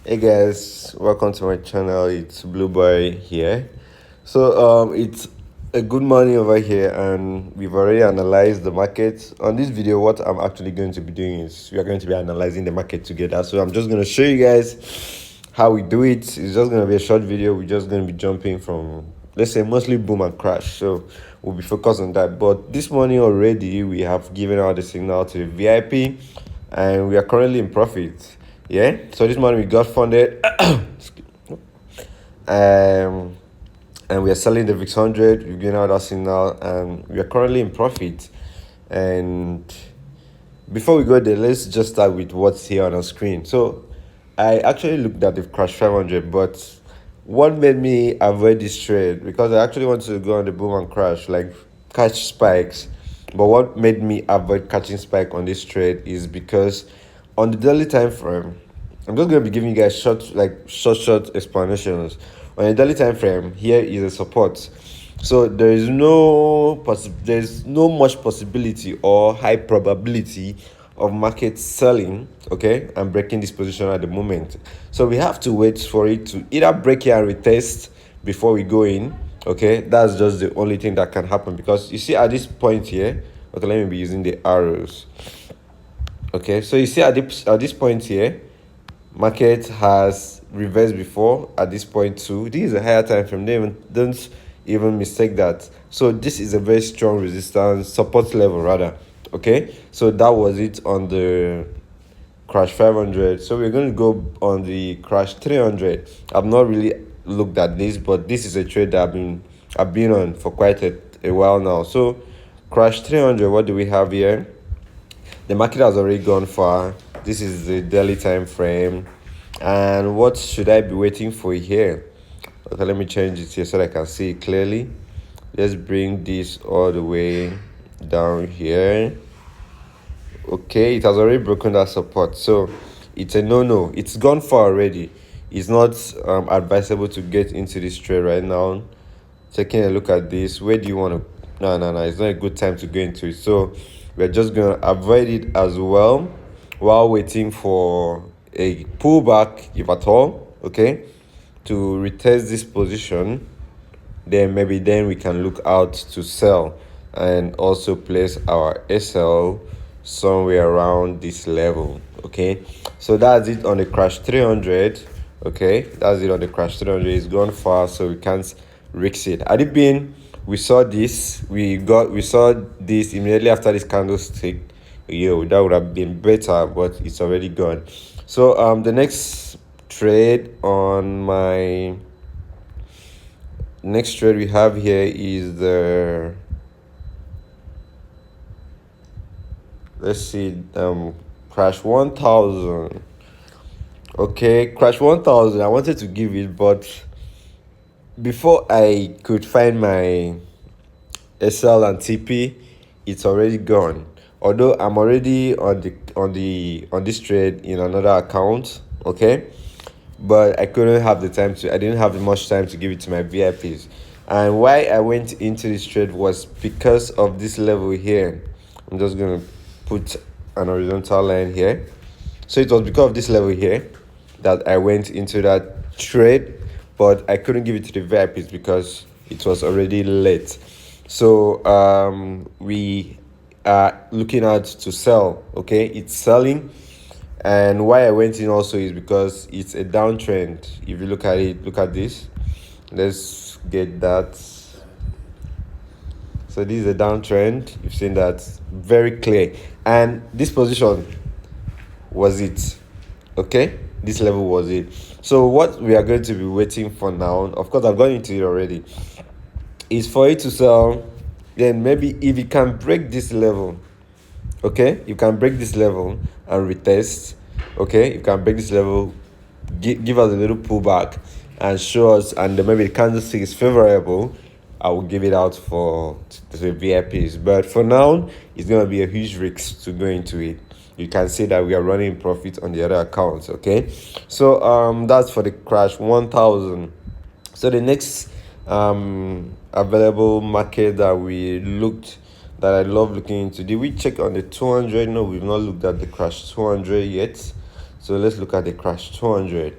Hey guys, welcome to my channel. It's Blue Boy here. It's a good morning over here, and we've already analyzed the market. On this video, what I'm actually going to be doing is we are going to be analyzing the market together. So I'm just going to show you guys how we do it. It's just going to be a short video. We're just going to be jumping from, let's say, mostly boom and crash. So we'll be focused on that. But this morning already, we have given out the signal to the VIP, and we are currently in profit. Yeah, so this morning we got funded, and we are selling the VIX 100. We've given out that signal, and we are currently in profit. And before we go there, let's just start with what's here on our screen. So I actually looked at the crash 500, but what made me avoid this trade, because I actually wanted to go on the boom and crash, like catch spikes. But what made me avoid catching spike on this trade is because on the daily time frame, I'm just going to be giving you guys short explanations. On a daily time frame, here is a support. So there's no much possibility or high probability of market selling, okay, and breaking this position at the moment. So we have to wait for it to either break here and retest before we go in. Okay, that's just the only thing that can happen, because you see at this point here, okay, let me be using the arrows. Okay, so you see at this point here, market has reversed before at this point too. This is a higher time frame. Don't even mistake that. So this is a very strong resistance support level rather. Okay, so that was it on the crash 500. So we're going to go on the crash 300. I've not really looked at this, but this is a trade that I've been on for quite a while now. So crash 300, what do we have here? The market has already gone far. This is the daily time frame, and what should I be waiting for here? Okay, let me change it here so that I can see it clearly. Let's bring this all the way down here. Okay, it has already broken that support, so it's a no. It's gone far already. It's not advisable to get into this trade right now. Taking a look at this, where do you want to? No, it's not a good time to go into it. So we're just gonna avoid it as well while waiting for a pullback, if at all, okay, to retest this position. Then we can look out to sell and also place our SL somewhere around this level. Okay, so that's it on the crash 300. Okay, that's it on the crash 300. It's gone far, so we can't risk it. Had it been, we saw this immediately after this candlestick, that would have been better, but it's already gone. So the next trade we have here is the, let's see, crash 1000. Okay, crash 1000. I wanted to give it, but before I could find my SL and TP, it's already gone. Although I'm already on this trade in another account, okay, but I didn't have much time to give it to my VIPs. And why I went into this trade was because of this level here. I'm just gonna put an horizontal line here. So it was because of this level here that I went into that trade, but I couldn't give it to the VIPs because it was already late. So we are looking out to sell. Okay, it's selling, and why I went in also is because it's a downtrend. If you look at it, look at this. Let's get that. So this is a downtrend. You've seen that very clear, and this position was it. Okay, this level was it. So what we are going to be waiting for now, of course I've gone into it already, is for it to sell. Then maybe if you can break this level, okay, you can break this level and retest. Okay, you can break this level, give us a little pullback and show us, and then maybe the candlestick is favorable, I will give it out for the VIPs. But for now, it's going to be a huge risk to go into it. You can see that we are running profit on the other accounts. Okay, so that's for the crash 1000. So the next available market that I love looking into, did we check on the 200? No, we've not looked at the crash 200 yet. So let's look at the crash 200.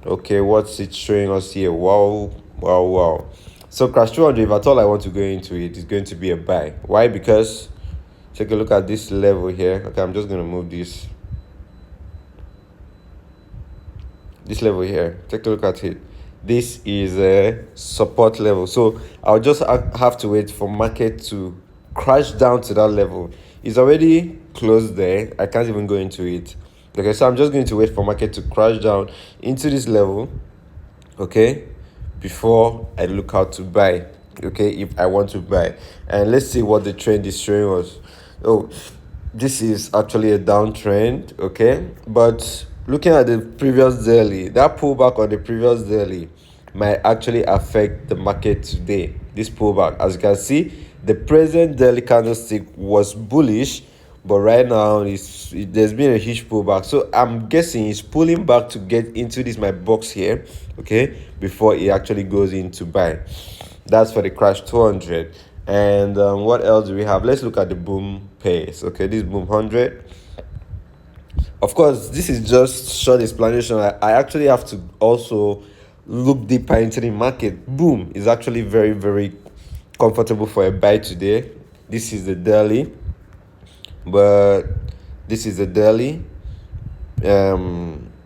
Okay, what's it showing us here? Wow, wow, wow. So crash 200, if at all I want to go into it, is going to be a buy. Why? Because take a look at this level here. Okay, I'm just going to move this level here. Take a look at it. This is a support level, so I'll just have to wait for market to crash down to that level. It's already closed there. I can't even go into it. Okay, so I'm just going to wait for market to crash down into this level, okay, before I look out to buy, okay, if I want to buy. And let's see what the trend is showing us. Oh, this is actually a downtrend, okay, but looking at the previous daily, that pullback on the previous daily might actually affect the market today. This pullback, as you can see, the present daily candlestick was bullish, but right now there's been a huge pullback, so I'm guessing it's pulling back to get into this my box here, okay, before it actually goes into buy. That's for the crash 200. And what else do we have? Let's look at the boom pace. Okay, this boom 100. Of course, this is just short explanation. I actually have to also look deeper into the market. Boom is actually very, very comfortable for a buy today. This is the daily, but this is the daily.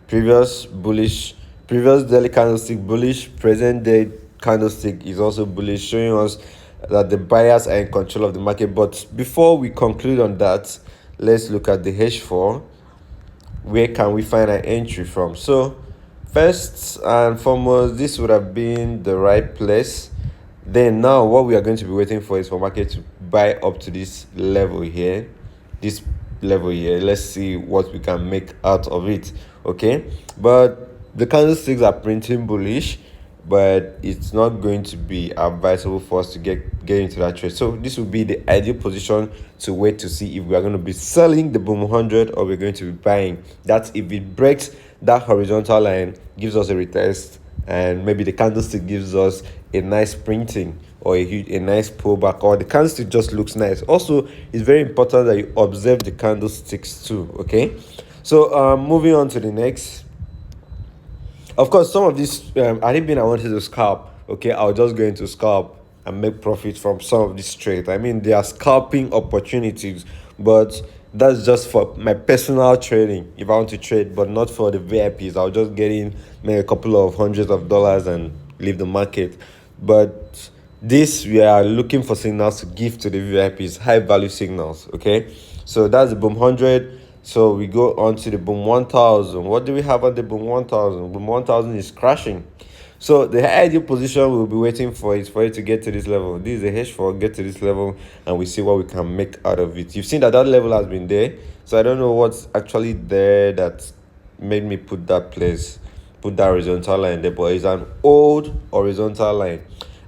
Previous daily candlestick bullish, present day candlestick is also bullish, showing us that the buyers are in control of the market. But before we conclude on that, let's look at the H4. Where can we find an entry from? So first and foremost, this would have been the right place. Then now what we are going to be waiting for is for market to buy up to this level here. Let's see what we can make out of it, okay. But the candlesticks are printing bullish, but it's not going to be advisable for us to get into that trade. So this would be the ideal position to wait to see if we are going to be selling the boom 100 or we're going to be buying. That's if it breaks that horizontal line, gives us a retest, and maybe the candlestick gives us a nice printing or a nice pullback, or the candlestick just looks nice. Also, it's very important that you observe the candlesticks too, okay. So moving on to the next. Of course, some of these I didn't mean I wanted to scalp, okay. I'll just go into scalp and make profit from some of these trades. I mean, they are scalping opportunities, but that's just for my personal trading if I want to trade, but not for the VIPs. I'll just get in, make a couple of hundreds of dollars and leave the market. But this, we are looking for signals to give to the VIPs, high value signals, okay. So that's the boom 100. So we go on to the boom 1000. What do we have on the boom 1000? Boom 1000 is crashing. So the ideal position we'll be waiting for is for it to get to this level. This is a H4, get to this level, and we see what we can make out of it. You've seen that level has been there. So I don't know what's actually there that made me put that horizontal line there, but it's an old horizontal line.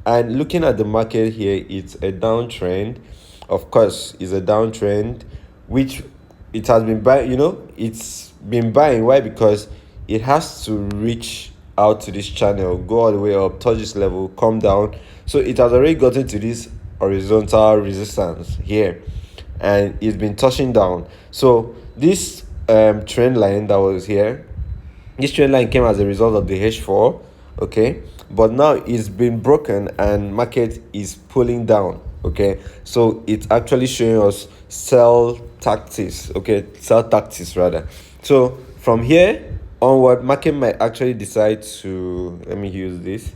And looking at the market here, it's a downtrend. Of course, it's a downtrend, which it has been buying. It's been buying. Why? Because it has to reach out to this channel, go all the way up, touch this level, come down. So it has already gotten to this horizontal resistance here, and it's been touching down. So this trend line that was here, this trend line came as a result of the H4, okay, but now it's been broken and market is pulling down, okay. So it's actually showing us sell tactics, okay, sell tactics rather. So from here onward, market might actually decide to, let me use this,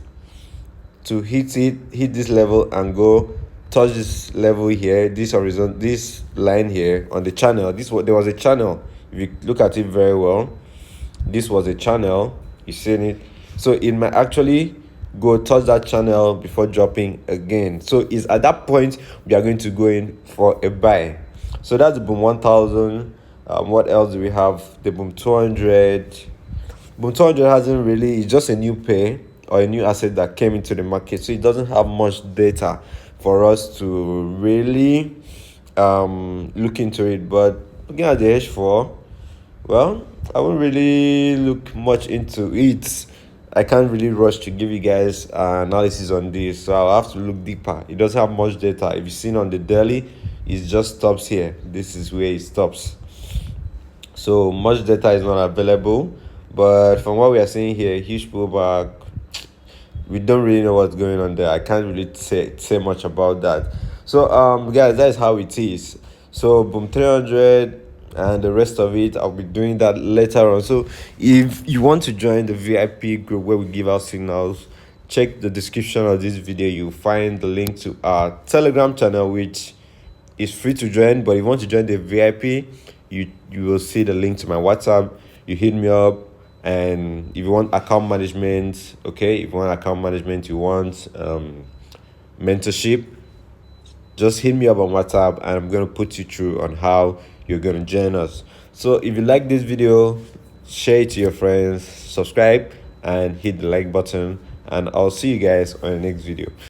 to hit this level and go touch this level here, this horizon, this line here on the channel. There was a channel. If you look at it very well, this was a channel, you seen it. So it might actually go touch that channel before dropping again. So it's at that point we are going to go in for a buy. So that's the boom 1000. What else do we have? The boom 200. Boom 200 hasn't really, it's just a new pair or a new asset that came into the market, so it doesn't have much data for us to really look into it. But looking at the H4, well, I won't really look much into it. I can't really rush to give you guys analysis on this, so I'll have to look deeper. It doesn't have much data. If you've seen on the daily, it just stops here. This is where it stops. So much data is not available, but from what we are seeing here, huge pullback. We don't really know what's going on there. I can't really say much about that. So guys, that is how it is. So boom 300 and the rest of it, I'll be doing that later on. So if you want to join the VIP group where we give out signals, check the description of this video. You'll find the link to our Telegram channel, which is free to join. But if you want to join the VIP, you will see the link to my WhatsApp. You hit me up. And if you want account management, okay, if you want account management, you want mentorship, just hit me up on WhatsApp and I'm going to put you through on how you're going to join us. So if you like this video, share it to your friends, subscribe and hit the like button, and I'll see you guys on the next video.